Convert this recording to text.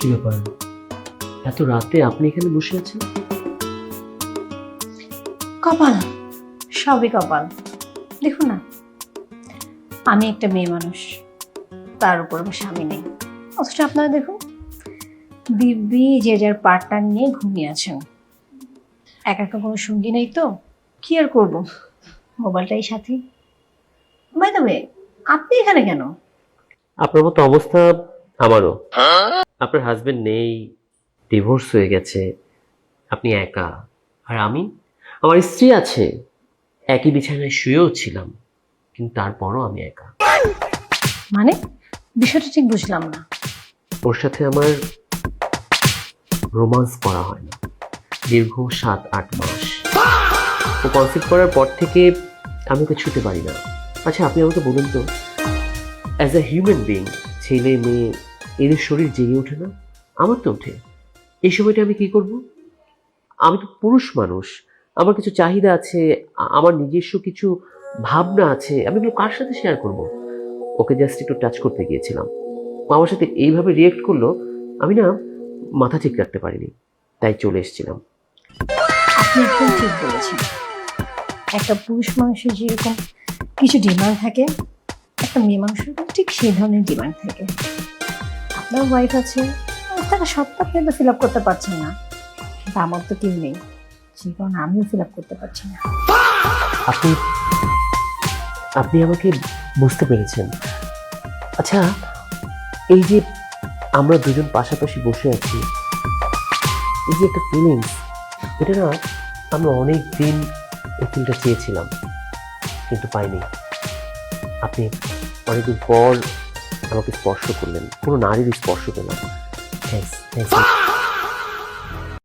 কি ব্যাপার, এত রাতে আপনি এখানে বসে আছেন? কপাল, সবই কপাল। দেখুন না, আমি একটা মেয়ে মানুষ, তার উপর আমার স্বামী নেই। অথচ আপনারা দেখুন, দিব্যি যে যার পার্টনার নিয়ে ঘুমিয়ে আছেন। একা একা কোনো সঙ্গী নেই তো, কি আর করব, মোবাইলটাই সাথে। বাই দ্য ওয়ে, আপনি এখানে কেন? আপনার মতো অবস্থা আমারও। আপনার হাজবেন্ড নেই, ডিভোর্স হয়ে গেছে, আপনি একা। আর আমি, আমার স্ত্রী আছে, একই বিছানায় শুয়েও ছিলাম, কিন্তু তারপরও আমি একা। মানে বিষয়টা ঠিক বুঝলাম না। ওর সাথে আমার রোমান্স করা হয় না দীর্ঘ 7-8 মাস। ও কনসিভ করার পর থেকে আমি ওকে ছুতে পারি না। আচ্ছা, আপনি আমাকে বলুন তো, অ্যাজ এ হিউম্যান বিং, ছেলে মেয়ে এদের শরীর জেগে ওঠে না? আমার তো ওঠে। এই সময়টা আমি কি করব? আমি তো পুরুষ মানুষ, আমার কিছু চাহিদা আছে, আমার নিজস্ব কিছু ভাবনা আছে, আমি এগুলো কার সাথে শেয়ার করব? ওকে জাস্ট একটু টাচ করতে গিয়েছিলাম, ও আমার সাথে এইভাবে রিয়েক্ট করলো, আমি না মাথা ঠিক রাখতে পারিনি, তাই চলে এসেছিলাম। আপনি একদম ঠিক বলেছেন। একটা পুরুষ মানুষের যেরকম কিছু ডিমান্ড থাকে, একটা মেয়ে মানুষের ঠিক সেই ধরনের ডিমান্ড থাকে। আপনার ওয়াইফ আছে, তারা সবটা কিন্তু ফিল আপ করতে পারছেন না, কিন্তু আমার তো কেউ নেই, যে কারণে আমিও ফিল আপ করতে পারছি না। আপনি আপনি আমাকে বুঝতে পেরেছেন। আচ্ছা, এই যে আমরা দুজন পাশাপাশি বসে আছি, এই যে একটা ফিলিংস, এটা না আমি অনেক দিন এই ফিলটা চেয়েছিলাম, কিন্তু পাইনি। আপনি অনেকদিন পর আমাকে স্পর্শ করলেন, কোনো নারীর স্পর্শ পেলাম। Thanks, thanks.